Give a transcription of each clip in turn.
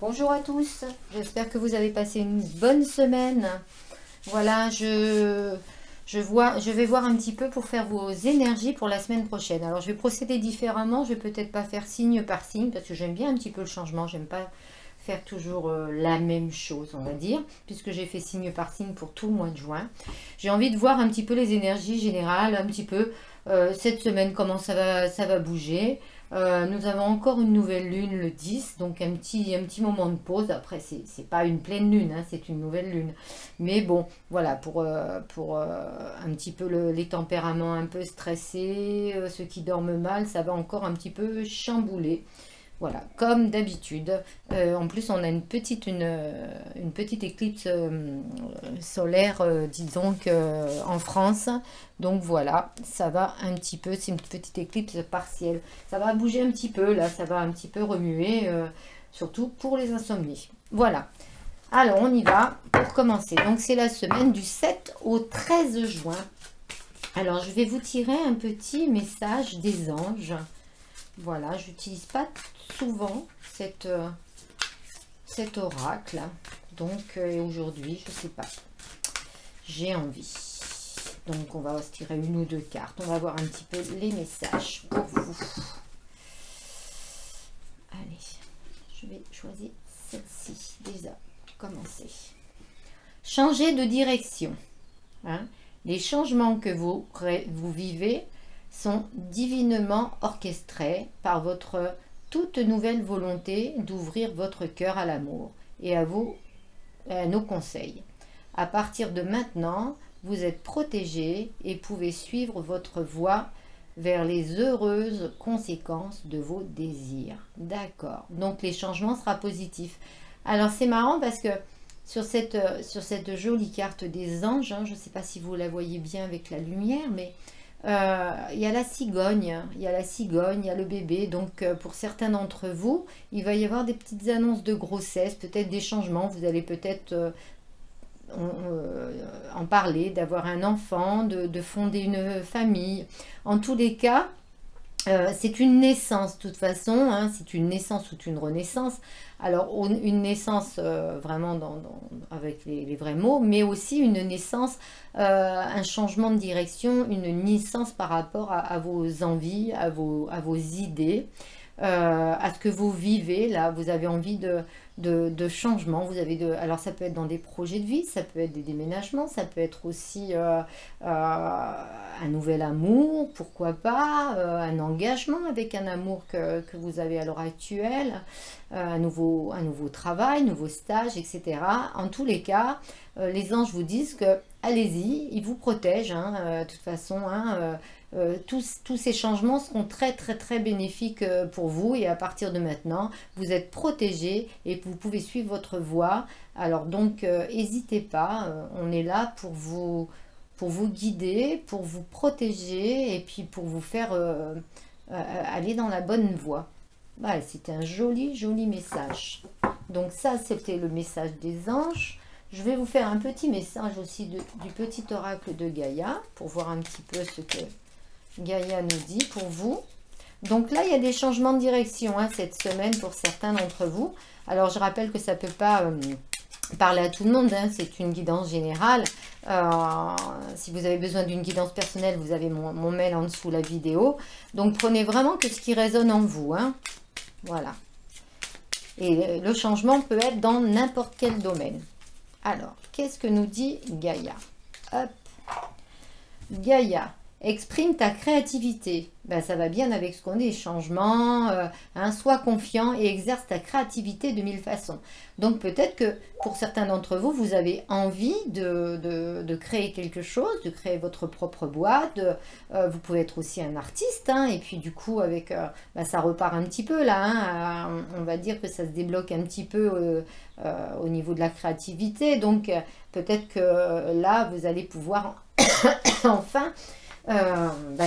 Bonjour à tous, j'espère que vous avez passé une bonne semaine. Voilà, je vais voir un petit peu pour faire vos énergies pour la semaine prochaine. Alors je vais procéder différemment, je vais peut-être pas faire signe par signe parce que j'aime bien un petit peu le changement, j'aime pas faire toujours la même chose, on va dire, puisque j'ai fait signe par signe pour tout le mois de juin. J'ai envie de voir un petit peu les énergies générales, un petit peu cette semaine comment ça va bouger. Nous avons encore une nouvelle lune le 10, donc un petit moment de pause. Après, c'est pas une pleine lune, hein, c'est une nouvelle lune. Mais bon, voilà, pour un petit peu les tempéraments un peu stressés, ceux qui dorment mal, ça va encore un petit peu chambouler. Voilà, comme d'habitude. En plus, on a une petite éclipse solaire, disons en France. Donc voilà, ça va un petit peu, c'est une petite éclipse partielle. Ça va bouger un petit peu, là, ça va un petit peu remuer, surtout pour les insomnies. Voilà. Alors, on y va pour commencer. Donc, c'est la semaine du 7 au 13 juin. Alors, je vais vous tirer un petit message des anges. Voilà, j'utilise pas souvent cet oracle. Donc aujourd'hui, je sais pas. J'ai envie. Donc on va se tirer une ou deux cartes. On va voir un petit peu les messages pour vous. Allez, je vais choisir celle-ci déjà. Commencer. Changer de direction. Hein? Les changements que vous vivez sont divinement orchestrés par votre toute nouvelle volonté d'ouvrir votre cœur à l'amour et à nos conseils. À partir de maintenant, vous êtes protégé et pouvez suivre votre voie vers les heureuses conséquences de vos désirs. D'accord. Donc les changements seront positifs. Alors c'est marrant parce que sur cette jolie carte des anges, hein, je ne sais pas si vous la voyez bien avec la lumière, mais il y a la cigogne, il y a le bébé. Donc pour certains d'entre vous, il va y avoir des petites annonces de grossesse, peut-être des changements. Vous allez peut-être en parler, d'avoir un enfant, de fonder une famille. En tous les cas, c'est une naissance de toute façon, hein, c'est une naissance ou une renaissance. Alors une naissance vraiment avec les vrais mots, mais aussi une naissance, un changement de direction, une naissance par rapport à vos envies, à vos idées, à ce que vous vivez. Là, vous avez envie de changement. Alors ça peut être dans des projets de vie, ça peut être des déménagements, ça peut être aussi un nouvel amour, pourquoi pas, un engagement avec un amour que vous avez à l'heure actuelle, un nouveau travail, nouveau stage, etc. En tous les cas, les anges vous disent que allez-y, ils vous protègent, hein, de toute façon, hein, tous ces changements seront très très très bénéfiques pour vous, et à partir de maintenant vous êtes protégés et vous pouvez suivre votre voie. Alors donc n'hésitez pas, on est là pour vous guider, pour vous protéger et puis pour vous faire aller dans la bonne voie. Voilà, c'était un joli message. Donc ça, c'était le message des anges. Je vais vous faire un petit message aussi du petit oracle de Gaïa pour voir un petit peu ce que Gaïa nous dit pour vous. Donc là, il y a des changements de direction, hein, cette semaine pour certains d'entre vous. Alors, je rappelle que ça ne peut pas parler à tout le monde, hein, c'est une guidance générale. Si vous avez besoin d'une guidance personnelle, vous avez mon mail en dessous la vidéo. Donc, prenez vraiment que ce qui résonne en vous. Hein. Voilà. Et le changement peut être dans n'importe quel domaine. Alors, qu'est-ce que nous dit Gaïa? Hop. Gaïa. Exprime ta créativité. Ben, ça va bien avec ce qu'on dit, changement, hein, sois confiant et exerce ta créativité de mille façons. Donc peut-être que pour certains d'entre vous, vous avez envie de créer quelque chose, de créer votre propre boîte. Vous pouvez être aussi un artiste, hein, et puis du coup, avec, ben, ça repart un petit peu là. Hein, on va dire que ça se débloque un petit peu au niveau de la créativité. Donc peut-être que là, vous allez pouvoir enfin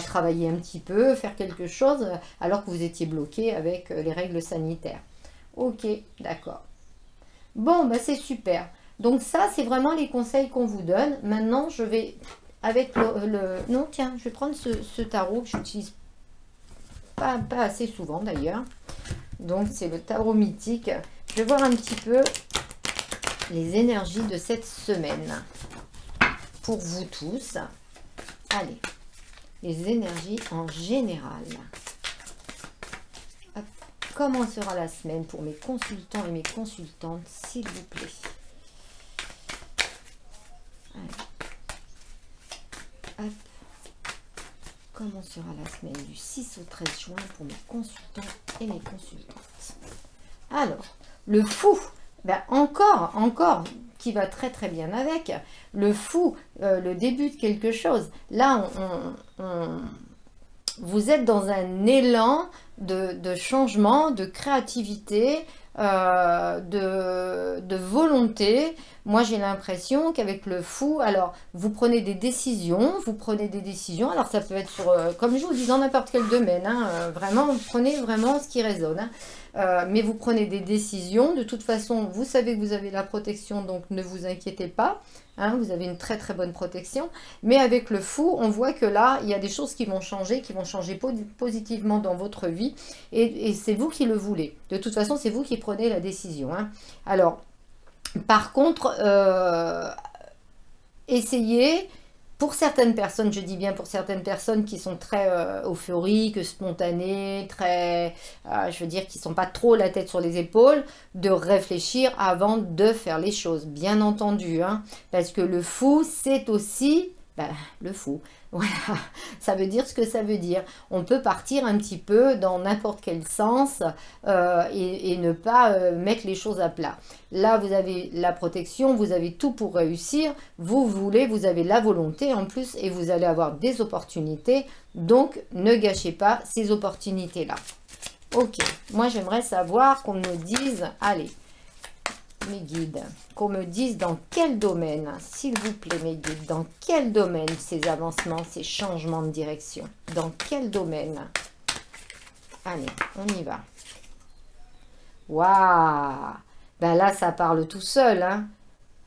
travailler un petit peu, faire quelque chose, alors que vous étiez bloqué avec les règles sanitaires. Ok, d'accord. Bon, bah c'est super. Donc ça, c'est vraiment les conseils qu'on vous donne. Maintenant, je vais, avec non, tiens, je vais prendre ce tarot que j'utilise pas assez souvent d'ailleurs. Donc, c'est le tarot mythique. Je vais voir un petit peu les énergies de cette semaine pour vous tous. Allez, les énergies en général. Hop. Comment sera la semaine pour mes consultants et mes consultantes, s'il vous plaît? Allez. Hop. Comment sera la semaine du 6 au 13 juin pour mes consultants et mes consultantes? Alors, le fou, ben encore, qui va très très bien avec. Le fou, le début de quelque chose. Là, vous êtes dans un élan de changement, de créativité, de volonté. Moi, j'ai l'impression qu'avec le fou, alors, vous prenez des décisions, alors ça peut être sur, comme je vous dis, dans n'importe quel domaine, hein, vraiment, prenez vraiment ce qui résonne, hein. Mais vous prenez des décisions, de toute façon, vous savez que vous avez la protection, donc ne vous inquiétez pas, hein, vous avez une très très bonne protection, mais avec le fou, on voit que là, il y a des choses qui vont changer positivement dans votre vie, et c'est vous qui le voulez. De toute façon, c'est vous qui prenez la décision, hein. Alors, par contre, essayez, pour certaines personnes, je dis bien pour certaines personnes qui sont très euphoriques, spontanées, très, je veux dire, qui ne sont pas trop la tête sur les épaules, de réfléchir avant de faire les choses, bien entendu, hein, parce que le fou, c'est aussi... le fou, voilà, ça veut dire ce que ça veut dire. On peut partir un petit peu dans n'importe quel sens et ne pas mettre les choses à plat. Là, vous avez la protection, vous avez tout pour réussir. Vous avez la volonté en plus et vous allez avoir des opportunités. Donc, ne gâchez pas ces opportunités-là. Ok, moi j'aimerais savoir qu'on me dise, allez, mes guides, qu'on me dise dans quel domaine, s'il vous plaît mes guides, dans quel domaine ces avancements, ces changements de direction, dans quel domaine? Allez, on y va. Waouh! Ben là, ça parle tout seul,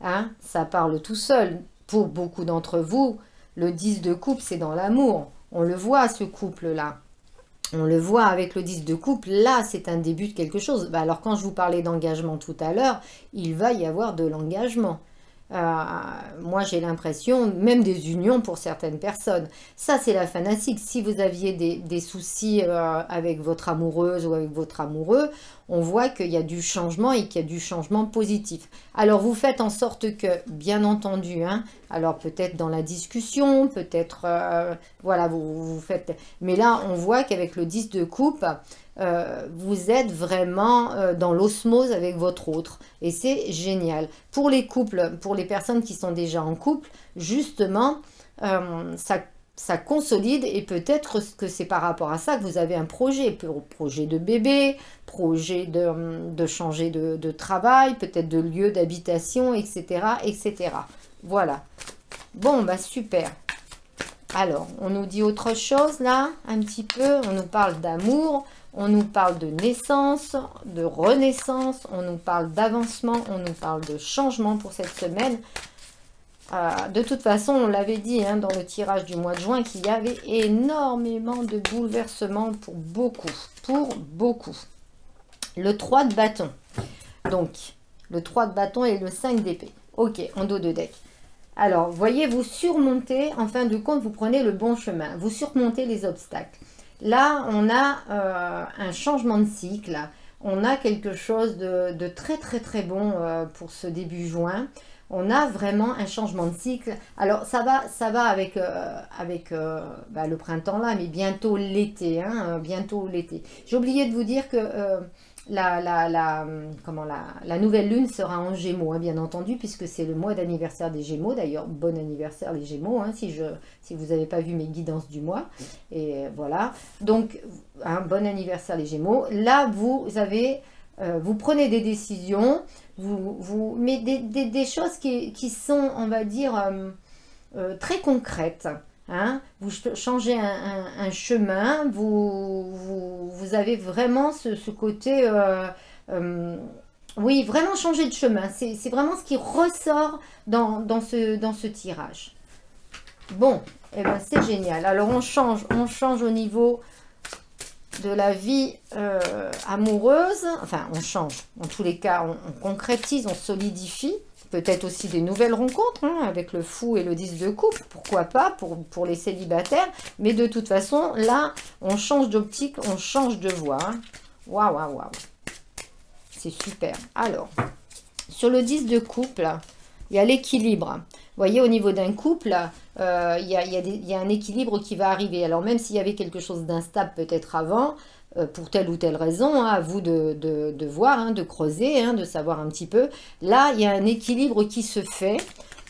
hein, ça parle tout seul. Pour beaucoup d'entre vous, le 10 de coupe, c'est dans l'amour. On le voit, ce couple-là. On le voit avec le 10 de coupe, là c'est un début de quelque chose. Ben alors quand je vous parlais d'engagement tout à l'heure, il va y avoir de l'engagement. Moi j'ai l'impression, même des unions pour certaines personnes. Ça c'est la fanatique. Si vous aviez des soucis avec votre amoureuse ou avec votre amoureux, on voit qu'il y a du changement et qu'il y a du changement positif. Alors vous faites en sorte que, bien entendu, hein, alors peut-être dans la discussion, peut-être, voilà, vous faites... Mais là on voit qu'avec le 10 de coupe, vous êtes vraiment dans l'osmose avec votre autre et c'est génial. Pour les couples, pour les personnes qui sont déjà en couple, justement, ça consolide et peut-être que c'est par rapport à ça que vous avez un projet de bébé, projet de changer de travail, peut-être de lieu d'habitation, etc., etc. Voilà. Bon, bah super. Alors, on nous dit autre chose là, un petit peu, on nous parle d'amour, on nous parle de naissance, de renaissance, on nous parle d'avancement, on nous parle de changement pour cette semaine. De toute façon, on l'avait dit hein, dans le tirage du mois de juin qu'il y avait énormément de bouleversements pour beaucoup, Le 3 de bâton. Donc, le 3 de bâton et le 5 d'épée. Ok, en dos de deck. Alors, voyez, vous surmontez, en fin de compte, vous prenez le bon chemin. Vous surmontez les obstacles. Là, on a un changement de cycle. On a quelque chose de très, très, très bon pour ce début juin. On a vraiment un changement de cycle. Alors, ça va avec le printemps là, mais bientôt l'été. Hein, bientôt l'été. J'ai oublié de vous dire que la nouvelle lune sera en Gémeaux, hein, bien entendu, puisque c'est le mois d'anniversaire des Gémeaux. D'ailleurs, bon anniversaire les Gémeaux, hein, si vous n'avez pas vu mes guidances du mois. Et voilà. Donc, un bon anniversaire les Gémeaux. Là, vous prenez des décisions, mais des choses qui sont, on va dire, très concrètes. Hein, vous changez un chemin, vous avez vraiment ce côté, oui, vraiment changer de chemin. C'est vraiment ce qui ressort dans ce tirage. Bon, eh ben c'est génial. Alors on change au niveau de la vie amoureuse, enfin on change, en tous les cas on concrétise, on solidifie, peut-être aussi des nouvelles rencontres hein, avec le fou et le 10 de coupe, pourquoi pas pour les célibataires, mais de toute façon là on change d'optique, on change de voie. Hein. Waouh, waouh, waouh, c'est super. Alors, sur le 10 de coupe, là, il y a l'équilibre. Vous voyez, au niveau d'un couple, il y a un équilibre qui va arriver. Alors, même s'il y avait quelque chose d'instable peut-être avant, pour telle ou telle raison, hein, à vous de voir, hein, de creuser, hein, de savoir un petit peu. Là, il y a un équilibre qui se fait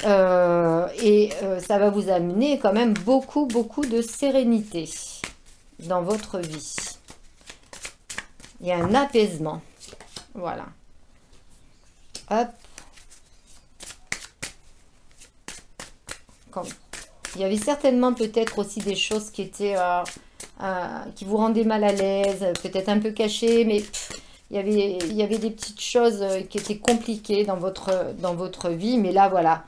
ça va vous amener quand même beaucoup, beaucoup de sérénité dans votre vie. Il y a un apaisement. Voilà. Hop. Il y avait certainement peut-être aussi des choses qui étaient qui vous rendaient mal à l'aise, peut-être un peu cachées, mais il y avait des petites choses qui étaient compliquées dans votre vie. Mais là, voilà.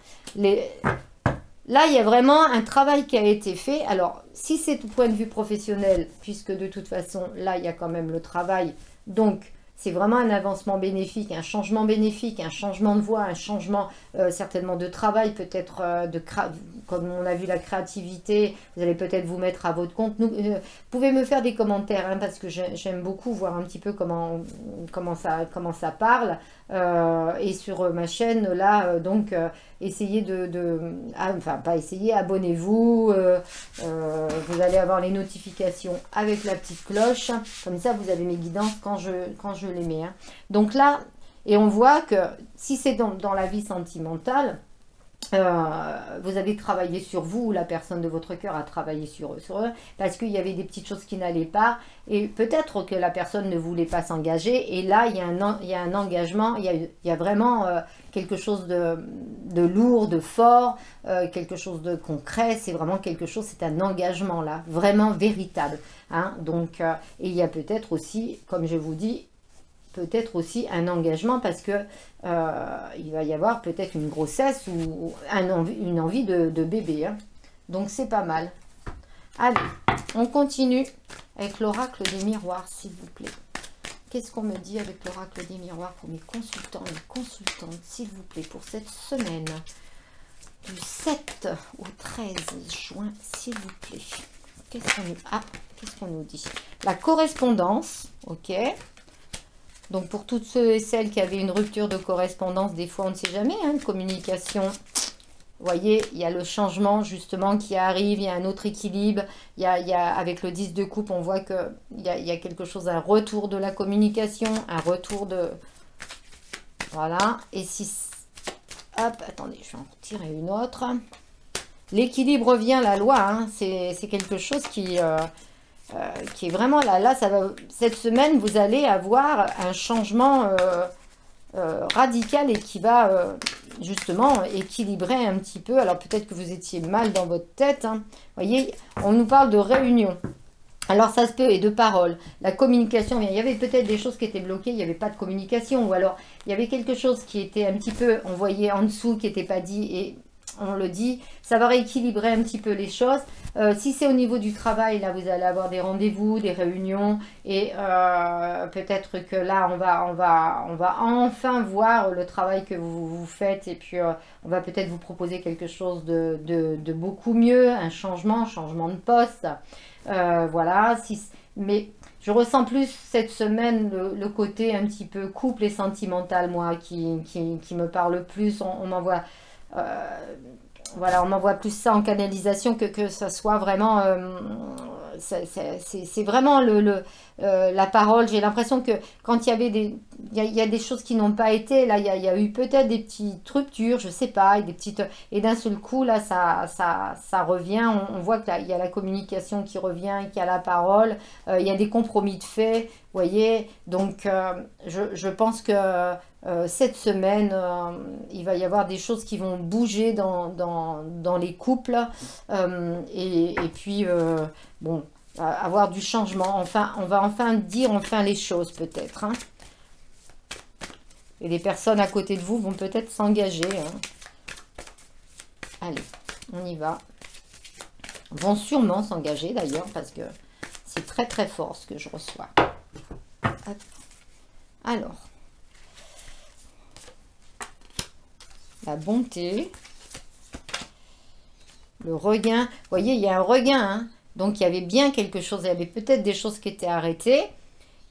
Là, il y a vraiment un travail qui a été fait. Alors, si c'est du point de vue professionnel, puisque de toute façon, là, il y a quand même le travail. Donc, c'est vraiment un avancement bénéfique, un changement de voie, un changement certainement de travail, peut-être comme on a vu la créativité, vous allez peut-être vous mettre à votre compte. Vous pouvez me faire des commentaires, hein, parce que j'aime beaucoup voir un petit peu comment ça parle. Et sur ma chaîne, là, donc, essayez enfin, pas essayez, abonnez-vous. Vous allez avoir les notifications avec la petite cloche. Comme ça, vous avez mes guidances quand je les mets. Hein. Donc là, et on voit que si c'est dans la vie sentimentale, vous avez travaillé sur vous, ou la personne de votre cœur a travaillé sur eux, parce qu'il y avait des petites choses qui n'allaient pas, et peut-être que la personne ne voulait pas s'engager, et là il y a un engagement, il y a vraiment quelque chose de lourd, de fort, quelque chose de concret, c'est vraiment quelque chose, c'est un engagement là, vraiment véritable. Hein, donc, et il y a peut-être aussi, comme je vous dis, peut-être aussi un engagement parce que il va y avoir peut-être une grossesse ou une envie de bébé. Hein. Donc c'est pas mal. Allez, on continue avec l'oracle des miroirs, s'il vous plaît. Qu'est-ce qu'on me dit avec l'oracle des miroirs pour mes consultants et consultantes, s'il vous plaît, pour cette semaine du 7 au 13 juin, s'il vous plaît. Qu'est-ce qu'on nous dit? La correspondance, ok. Donc, pour toutes ceux et celles qui avaient une rupture de correspondance, des fois, on ne sait jamais, hein, une communication. Vous voyez, il y a le changement, justement, qui arrive, il y a un autre équilibre. Avec le 10 de coupe, on voit qu'il y a quelque chose, un retour de la communication, un retour de... Voilà. Et si... Hop, attendez, je vais en retirer une autre. L'équilibre revient, la loi, hein, c'est quelque chose qui est vraiment là, cette semaine, vous allez avoir un changement radical et qui va justement équilibrer un petit peu. Alors peut-être que vous étiez mal dans votre tête. Hein. Vous voyez, on nous parle de réunion. Alors ça se peut, et de parole. La communication, il y avait peut-être des choses qui étaient bloquées, il n'y avait pas de communication. Ou alors, il y avait quelque chose qui était un petit peu, on voyait en dessous, qui n'était pas dit, et on le dit, ça va rééquilibrer un petit peu les choses. Si c'est au niveau du travail, là, vous allez avoir des rendez-vous, des réunions, et peut-être que là, on va enfin voir le travail que vous faites, et puis on va peut-être vous proposer quelque chose de beaucoup mieux, un changement de poste. Voilà, mais je ressens plus cette semaine le côté un petit peu couple et sentimental, moi, qui me parle plus. On m'envoie... voilà, on m'envoie plus ça en canalisation que ça soit vraiment... c'est vraiment la parole. J'ai l'impression que quand il y avait il y a des choses qui n'ont pas été, là, il y a eu peut-être des petites ruptures, je sais pas, et d'un seul coup, là, ça revient. On voit qu'il y a la communication qui revient, qu'il y a la parole, il y a des compromis de fait, vous voyez. Donc, je pense que cette semaine, il va y avoir des choses qui vont bouger dans les couples, et puis, bon, avoir du changement. Enfin, on va enfin dire les choses peut-être. Hein. Et les personnes à côté de vous vont peut-être s'engager. Hein. Allez, on y va. Vont sûrement s'engager d'ailleurs, parce que très très fort ce que je reçois. Hop. Alors, la bonté, le regain. Vous voyez, il y a un regain, hein. Donc il y avait bien quelque chose, il y avait peut-être des choses qui étaient arrêtées.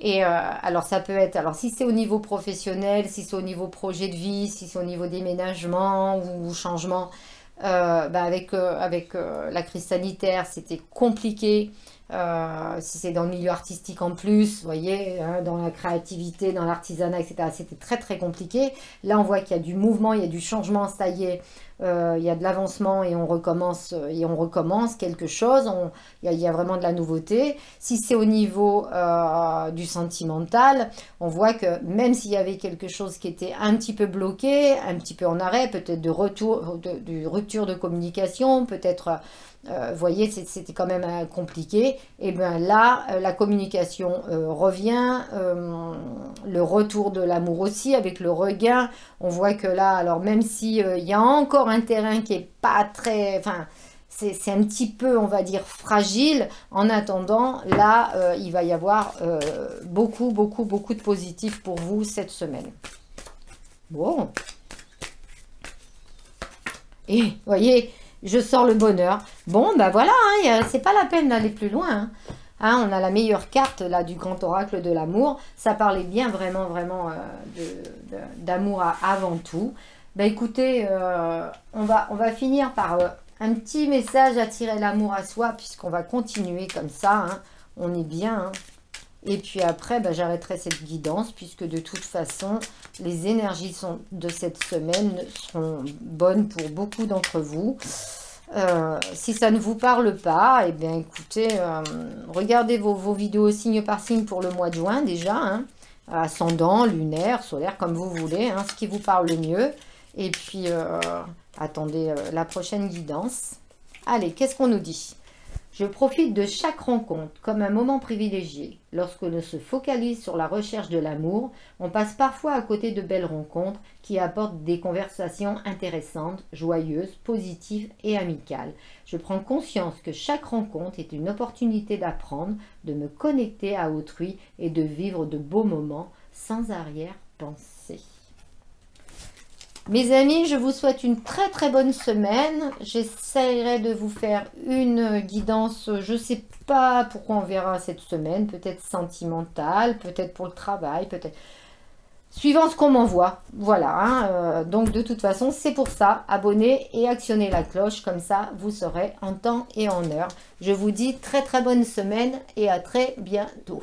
Et alors ça peut être, alors si c'est au niveau professionnel, si c'est au niveau projet de vie, si c'est au niveau déménagement ou changement, avec la crise sanitaire, c'était compliqué. Si c'est dans le milieu artistique en plus, vous voyez, hein, dans la créativité, dans l'artisanat, etc., c'était très très compliqué. Là, on voit qu'il y a du mouvement, il y a du changement, ça y est, il y a de l'avancement et on recommence quelque chose. Il y a vraiment de la nouveauté. Si c'est au niveau du sentimental, on voit que même s'il y avait quelque chose qui était un petit peu bloqué, un petit peu en arrêt, peut-être de rupture de communication, peut-être vous voyez, c'était quand même compliqué. Et bien là, la communication revient, le retour de l'amour aussi, avec le regain. On voit que là, alors même si il y a encore un terrain qui est pas très, enfin, c'est un petit peu, on va dire, fragile. En attendant, là, il va y avoir beaucoup de positifs pour vous cette semaine. Bon. Et vous voyez, je sors le bonheur. Bon, ben voilà, hein, c'est pas la peine d'aller plus loin. Hein. Hein, on a la meilleure carte là du grand oracle de l'amour. Ça parlait bien vraiment d'amour avant tout. Ben écoutez, on va finir par un petit message attirer l'amour à soi, puisqu'on va continuer comme ça. Hein. On est bien. Hein. Et puis après, ben, j'arrêterai cette guidance, puisque de toute façon, les énergies de cette semaine seront bonnes pour beaucoup d'entre vous. Si ça ne vous parle pas, eh bien écoutez, regardez vos vidéos signe par signe pour le mois de juin déjà, hein, ascendant, lunaire, solaire, comme vous voulez, hein, ce qui vous parle le mieux. Et puis, attendez la prochaine guidance. Allez, qu'est-ce qu'on nous dit ? Je profite de chaque rencontre comme un moment privilégié. Lorsque l'on se focalise sur la recherche de l'amour, on passe parfois à côté de belles rencontres qui apportent des conversations intéressantes, joyeuses, positives et amicales. Je prends conscience que chaque rencontre est une opportunité d'apprendre, de me connecter à autrui et de vivre de beaux moments sans arrière-pensée. Mes amis, je vous souhaite une très très bonne semaine. J'essaierai de vous faire une guidance, je ne sais pas pourquoi on verra cette semaine, peut-être sentimentale, peut-être pour le travail, peut-être suivant ce qu'on m'envoie. Voilà, hein, donc de toute façon, c'est pour ça, abonnez et actionnez la cloche, comme ça vous saurez en temps et en heure. Je vous dis très très bonne semaine et à très bientôt.